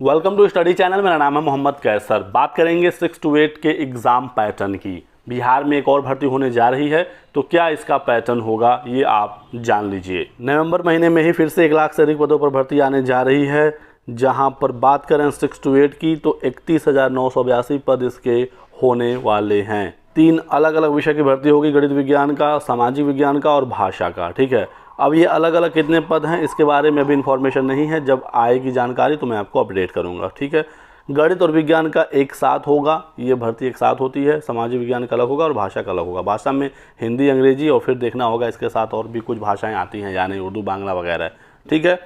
Welcome to study channel. मेरा नाम है मोहम्मद कैसर। बात करेंगे 6 to 8 के एग्ज़ाम पैटर्न की। बिहार में एक और भर्ती होने जा रही है, तो क्या इसका पैटर्न होगा ये आप जान लीजिए। नवंबर महीने में ही फिर से 1 लाख से अधिक पदों पर भर्ती आने जा रही है। जहां पर बात करें 6 to 8 की तो 31,982 पद इसके होने वाले हैं। 3 अलग अलग विषय की भर्ती होगी, गणित विज्ञान का, सामाजिक विज्ञान का और भाषा का। ठीक है, अब ये अलग अलग कितने पद हैं इसके बारे में अभी इन्फॉर्मेशन नहीं है। जब आएगी जानकारी तो मैं आपको अपडेट करूंगा। ठीक है, गणित और विज्ञान का एक साथ होगा, ये भर्ती एक साथ होती है। सामाजिक विज्ञान का अलग होगा और भाषा का अलग होगा। भाषा में हिंदी, अंग्रेजी और फिर देखना होगा इसके साथ और भी कुछ भाषाएं आती हैं, यानी उर्दू, बांग्ला वगैरह। ठीक है,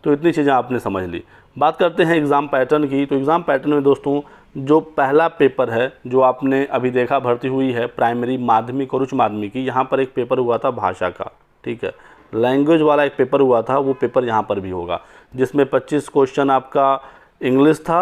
तो इतनी चीज़ें आपने समझ ली। बात करते हैं एग्ज़ाम पैटर्न की। तो एग्ज़ाम पैटर्न में दोस्तों जो पहला पेपर है जो आपने अभी देखा भर्ती हुई है प्राइमरी, माध्यमिक और उच्च माध्यमिक की, यहाँ पर एक पेपर हुआ था भाषा का। ठीक है, लैंग्वेज वाला एक पेपर हुआ था, वो पेपर यहाँ पर भी होगा, जिसमें 25 क्वेश्चन आपका इंग्लिश था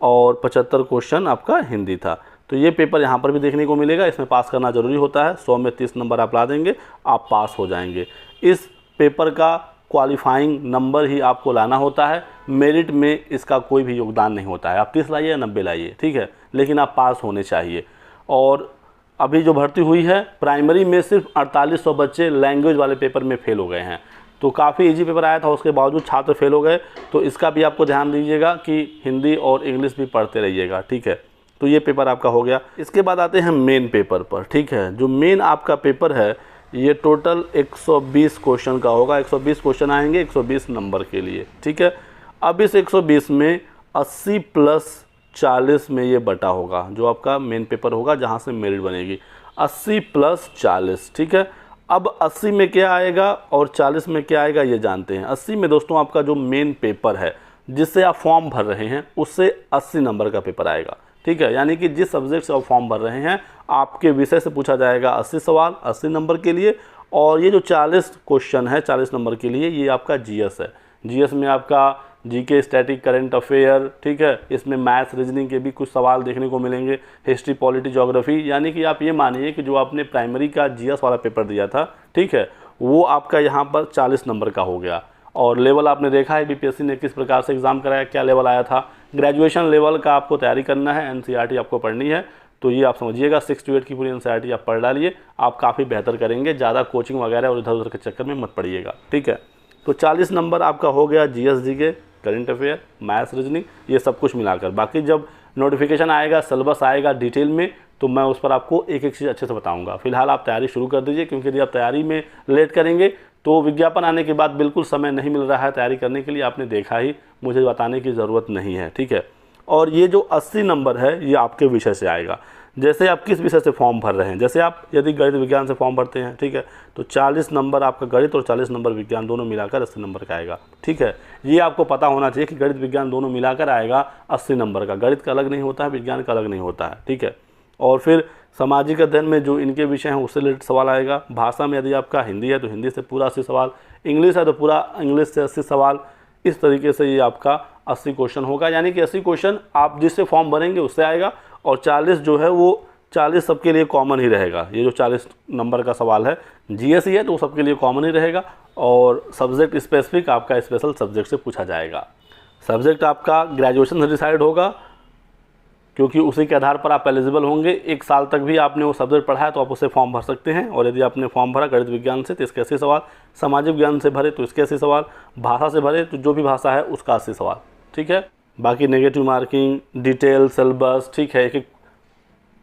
और 75 क्वेश्चन आपका हिंदी था। तो ये पेपर यहाँ पर भी देखने को मिलेगा। इसमें पास करना ज़रूरी होता है। 100 में 30 नंबर आप ला देंगे, आप पास हो जाएंगे। इस पेपर का क्वालिफाइंग नंबर ही आपको लाना होता है। मेरिट में इसका कोई भी योगदान नहीं होता है। आप 30 लाइए या 90 लाइए, ठीक है, लेकिन आप पास होने चाहिए। और अभी जो भर्ती हुई है प्राइमरी में सिर्फ 4800 बच्चे लैंग्वेज वाले पेपर में फेल हो गए हैं। तो काफ़ी इजी पेपर आया था, उसके बावजूद छात्र फेल हो गए। तो इसका भी आपको ध्यान दीजिएगा कि हिंदी और इंग्लिश भी पढ़ते रहिएगा। ठीक है, तो ये पेपर आपका हो गया। इसके बाद आते हैं मेन पेपर पर। ठीक है, जो मेन आपका पेपर है ये टोटल 120 क्वेश्चन का होगा। 120 क्वेश्चन आएंगे 120 नंबर के लिए। ठीक है, अब इस 120 में 80 + 40 में ये बटा होगा, जो आपका मेन पेपर होगा जहाँ से मेरिट बनेगी। 80 + 40। ठीक है, अब 80 में क्या आएगा और 40 में क्या आएगा ये जानते हैं। 80 में दोस्तों आपका जो मेन पेपर है जिससे आप फॉर्म भर रहे हैं उससे 80 नंबर का पेपर आएगा। ठीक है, यानी कि जिस सब्जेक्ट से आप फॉर्म भर रहे हैं आपके विषय से पूछा जाएगा 80 सवाल 80 नंबर के लिए। और ये जो 40 क्वेश्चन है 40 नंबर के लिए, ये आपका जीएस है। जीएस में आपका जीके, स्टैटिक, करंट अफेयर। ठीक है, इसमें मैथ्स, रीजनिंग के भी कुछ सवाल देखने को मिलेंगे, हिस्ट्री, पॉलिटी, ज्योग्राफी। यानी कि आप ये मानिए कि जो आपने प्राइमरी का जीएस वाला पेपर दिया था, ठीक है, वो आपका यहाँ पर 40 नंबर का हो गया। और लेवल आपने देखा है बीपीएससी ने किस प्रकार से एग्ज़ाम कराया, क्या लेवल आया था। ग्रेजुएशन लेवल का आपको तैयारी करना है, एनसीईआरटी आपको पढ़नी है। तो ये आप समझिएगा 6 to 8 की पूरी एनसीईआरटी आप पढ़ डालिए, आप काफ़ी बेहतर करेंगे। ज़्यादा कोचिंग वगैरह और इधर उधर के चक्कर में मत पड़िएगा। ठीक है, तो 40 नंबर आपका हो गया GS, GK, current affair, maths, reasoning, ये सब कुछ मिलाकर। बाकी जब नोटिफिकेशन आएगा, सिलेबस आएगा डिटेल में, तो मैं उस पर आपको एक एक चीज़ अच्छे से बताऊंगा। फिलहाल आप तैयारी शुरू कर दीजिए, क्योंकि यदि आप तैयारी में लेट करेंगे तो विज्ञापन आने के बाद बिल्कुल समय नहीं मिल रहा है तैयारी करने के लिए। आपने देखा ही, मुझे बताने की ज़रूरत नहीं है। ठीक है, और ये जो 80 नंबर है ये आपके विषय से आएगा। जैसे आप किस विषय से फॉर्म भर रहे हैं, जैसे आप यदि गणित विज्ञान से फॉर्म भरते हैं, ठीक है, तो 40 नंबर आपका गणित और 40 नंबर विज्ञान दोनों मिलाकर 80 नंबर का आएगा। ठीक है, ये आपको पता होना चाहिए कि गणित विज्ञान दोनों मिलाकर आएगा 80 नंबर का। गणित का अलग नहीं होता है, विज्ञान का अलग नहीं होता है। ठीक है, और फिर सामाजिक अध्ययन में जो इनके विषय हैं उससे रिलेटेड सवाल आएगा। भाषा में यदि आपका हिंदी है तो हिंदी से पूरा 80 सवाल, इंग्लिश है तो पूरा इंग्लिश से 80 सवाल। इस तरीके से ये आपका 80 क्वेश्चन होगा। यानी कि 80 क्वेश्चन आप जिससे फॉर्म भरेंगे उससे आएगा, और 40 जो है वो 40 सबके लिए कॉमन ही रहेगा। ये जो 40 नंबर का सवाल है जीएस ही है, तो वो सबके लिए कॉमन ही रहेगा। और सब्जेक्ट स्पेसिफिक आपका स्पेशल सब्जेक्ट से पूछा जाएगा। सब्जेक्ट आपका ग्रेजुएशन से डिसाइड होगा, क्योंकि उसी के आधार पर आप एलिजिबल होंगे। 1 साल तक भी आपने वो सब्जेक्ट पढ़ा है तो आप उससे फॉर्म भर सकते हैं। और यदि आपने फॉर्म भरा गणित विज्ञान से तो इसके 80 सवाल, सामाजिक विज्ञान से भरे तो इसके 80 सवाल, भाषा से भरे तो जो भी भाषा है उसका 80 सवाल। ठीक है, बाकी नेगेटिव मार्किंग, डिटेल, सिलेबस, ठीक है, एक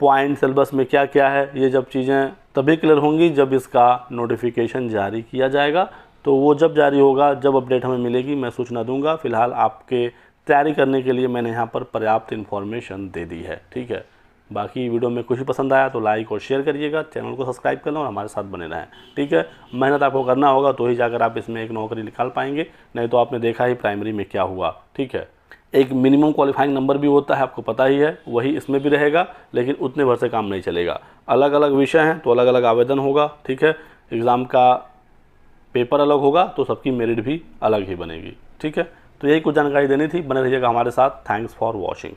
पॉइंट सिलेबस में क्या क्या है, ये जब चीज़ें तभी क्लियर होंगी जब इसका नोटिफिकेशन जारी किया जाएगा। तो वो जब जारी होगा, जब अपडेट हमें मिलेगी, मैं सूचना दूंगा। फिलहाल आपके तैयारी करने के लिए मैंने यहाँ पर पर्याप्त इन्फॉर्मेशन दे दी है। ठीक है, बाकी वीडियो में कुछ भी पसंद आया तो लाइक और शेयर करिएगा, चैनल को सब्सक्राइब कर लो और हमारे साथ बने रहें। ठीक है, मेहनत आपको करना होगा तो ही जाकर आप इसमें एक नौकरी निकाल पाएंगे, नहीं तो आपने देखा ही प्राइमरी में क्या हुआ। ठीक है, एक मिनिमम क्वालिफाइंग नंबर भी होता है, आपको पता ही है, वही इसमें भी रहेगा, लेकिन उतने भर से काम नहीं चलेगा। अलग अलग विषय हैं तो अलग अलग आवेदन होगा। ठीक है, एग्ज़ाम का पेपर अलग होगा तो सबकी मेरिट भी अलग ही बनेगी। ठीक है, तो यही कुछ जानकारी देनी थी। बने रहिएगा हमारे साथ। Thanks for watching.